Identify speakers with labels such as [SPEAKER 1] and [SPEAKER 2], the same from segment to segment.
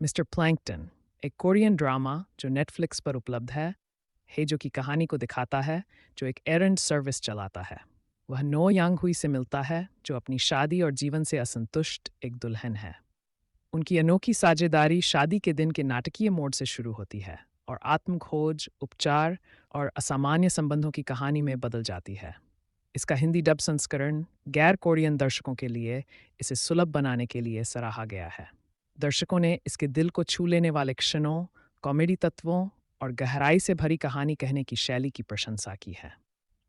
[SPEAKER 1] Mister plankton, एक Korean drama जो Netflix पर उपलब्ध है, हेजो की कहानी को दिखाता है, जो एक एरेंट सर्विस चलाता है। वह नो यांग हुई से मिलता है, जो अपनी शादी और जीवन से असंतुष्ट एक दुल्हन है। उनकी अनोखी साझेदारी शादी के दिन के नाटकीय मोड़ से शुरू होती है और आत्मखोज, उपचार और असामान्य संबंधों की कहानी में बदल जाती है। इसका हिंदी डब संस्करण गैर कोरियन दर्शकों के लिए इसे सुलभ बनाने के लिए सराहा गया है। दर्शकों ने इसके दिल को छू लेने वाले क्षणों, कॉमेडी तत्वों और गहराई से भरी कहानी कहने की शैली की प्रशंसा की है।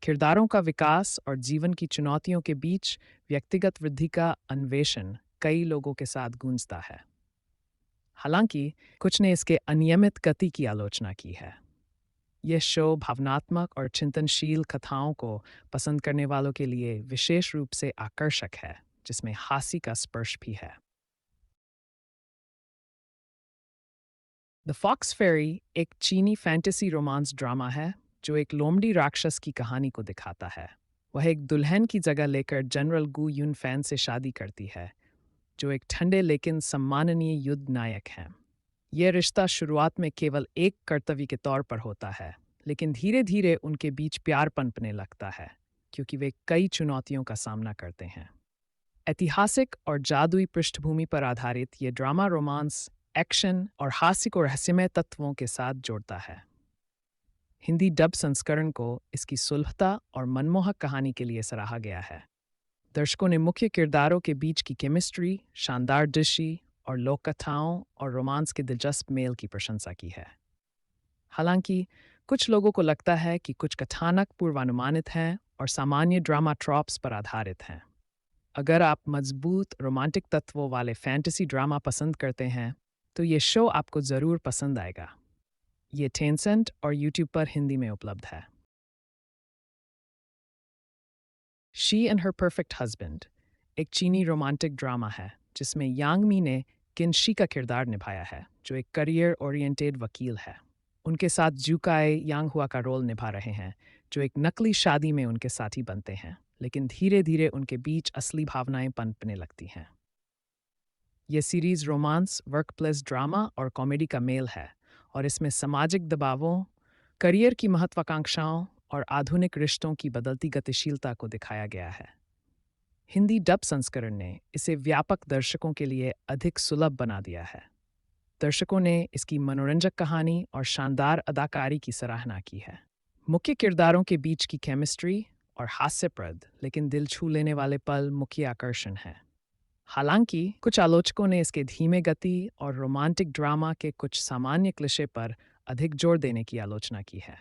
[SPEAKER 1] किरदारों का विकास और जीवन की चुनौतियों के बीच व्यक्तिगत वृद्धि का अन्वेषण कई लोगों के साथ गूंजता है। हालांकि कुछ ने इसके अनियमित गति की आलोचना की है। यह शो भावनात्मक और चिंतनशील कथाओं को पसंद करने वालों के लिए विशेष रूप से आकर्षक है, जिसमें हास्य का स्पर्श भी है। द फॉक्स फेरी एक चीनी फैंटेसी रोमांस ड्रामा है जो एक लोमड़ी राक्षस की कहानी को दिखाता है। वह एक दुल्हन की जगह लेकर जनरल गू यून फैन से शादी करती है, जो एक ठंडे लेकिन सम्माननीय युद्ध नायक हैं। यह रिश्ता शुरुआत में केवल एक कर्तव्य के तौर पर होता है, लेकिन धीरे धीरे उनके बीच प्यार पनपने लगता है, क्योंकि वे कई चुनौतियों का सामना करते हैं। ऐतिहासिक और जादुई पृष्ठभूमि पर आधारित ये ड्रामा रोमांस, एक्शन और हास्य को रहस्यमय तत्वों के साथ जोड़ता है। हिंदी डब संस्करण को इसकी सुलभता और मनमोहक कहानी के लिए सराहा गया है। दर्शकों ने मुख्य किरदारों के बीच की केमिस्ट्री, शानदार दृश्य और लोक कथाओं और रोमांस के दिलचस्प मेल की प्रशंसा की है। हालांकि कुछ लोगों को लगता है कि कुछ कथानक पूर्वानुमानित हैं और सामान्य ड्रामा ट्रॉप्स पर आधारित हैं। अगर आप मजबूत रोमांटिक तत्वों वाले फैंटेसी ड्रामा पसंद करते हैं, तो ये शो आपको ज़रूर पसंद आएगा। ये टेंसेंट और यूट्यूब पर हिंदी में उपलब्ध है। She and her perfect husband एक चीनी रोमांटिक ड्रामा है जिसमें यांग मी ने किनशी का किरदार निभाया है, जो एक करियर ओरिएंटेड वकील है। उनके साथ जूकाए यांग हुआ का रोल निभा रहे हैं, जो एक नकली शादी में उनके साथी बनते हैं, लेकिन धीरे धीरे उनके बीच असली भावनाएं पनपने लगती हैं। यह सीरीज रोमांस, वर्कप्लेस ड्रामा और कॉमेडी का मेल है और इसमें सामाजिक दबावों, करियर की महत्वाकांक्षाओं और आधुनिक रिश्तों की बदलती गतिशीलता को दिखाया गया है। हिंदी डब संस्करण ने इसे व्यापक दर्शकों के लिए अधिक सुलभ बना दिया है। दर्शकों ने इसकी मनोरंजक कहानी और शानदार अदाकारी की सराहना की है। मुख्य किरदारों के बीच की केमिस्ट्री और हास्यप्रद लेकिन दिल छू लेने वाले पल मुख्य आकर्षण हैं। हालांकि कुछ आलोचकों ने इसके धीमे गति और रोमांटिक ड्रामा के कुछ सामान्य क्लिशे पर अधिक जोर देने की आलोचना की है।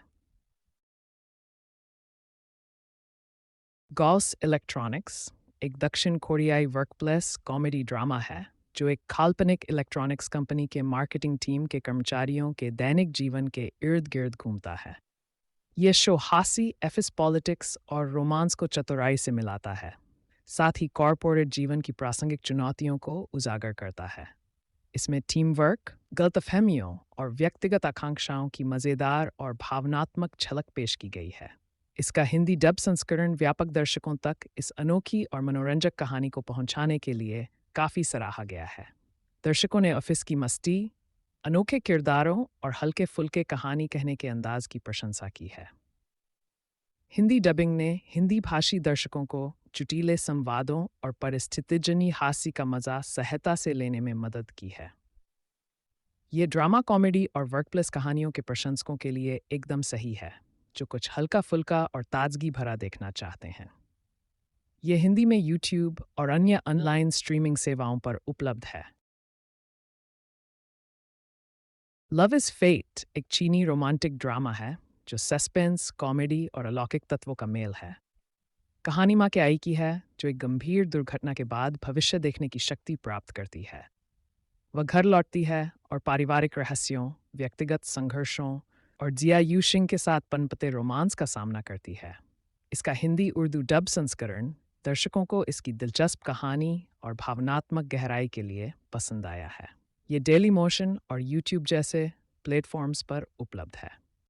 [SPEAKER 1] गॉस इलेक्ट्रॉनिक्स एक दक्षिण कोरियाई वर्कप्लेस कॉमेडी ड्रामा है जो एक काल्पनिक इलेक्ट्रॉनिक्स कंपनी के मार्केटिंग टीम के कर्मचारियों के दैनिक जीवन के इर्द गिर्द घूमता है। यह शो हास्य, एफिस पॉलिटिक्स और रोमांस को चतुराई से मिलाता है, साथ ही कॉरपोरेट जीवन की प्रासंगिक चुनौतियों को उजागर करता है। इसमें टीम वर्क, गलतफहमियों और व्यक्तिगत आकांक्षाओं की मज़ेदार और भावनात्मक झलक पेश की गई है। इसका हिंदी डब संस्करण व्यापक दर्शकों तक इस अनोखी और मनोरंजक कहानी को पहुंचाने के लिए काफ़ी सराहा गया है। दर्शकों ने ऑफिस की मस्ती, अनोखे किरदारों और हल्के फुल्के कहानी कहने के अंदाज की प्रशंसा की है। हिंदी डबिंग ने हिंदी भाषी दर्शकों को चुटीले संवादों और परिस्थितिजन्य हास्य का मज़ा सहजता से लेने में मदद की है। ये ड्रामा कॉमेडी और वर्कप्लेस कहानियों के प्रशंसकों के लिए एकदम सही है, जो कुछ हल्का फुल्का और ताजगी भरा देखना चाहते हैं। ये हिंदी में यूट्यूब और अन्य ऑनलाइन स्ट्रीमिंग सेवाओं पर उपलब्ध है। लव इज़ फेट एक चीनी रोमांटिक ड्रामा है जो सस्पेंस, कॉमेडी और अलौकिक तत्वों का मेल है। कहानी माँ के आई की है, जो एक गंभीर दुर्घटना के बाद भविष्य देखने की शक्ति प्राप्त करती है। वह घर लौटती है और पारिवारिक रहस्यों, व्यक्तिगत संघर्षों और जिया यूशिंग के साथ पनपते रोमांस का सामना करती है। इसका हिंदी उर्दू डब संस्करण दर्शकों को इसकी दिलचस्प कहानी और भावनात्मक गहराई के लिए पसंद आया है। ये डेली मोशन और यूट्यूब जैसे प्लेटफॉर्म्स पर उपलब्ध है।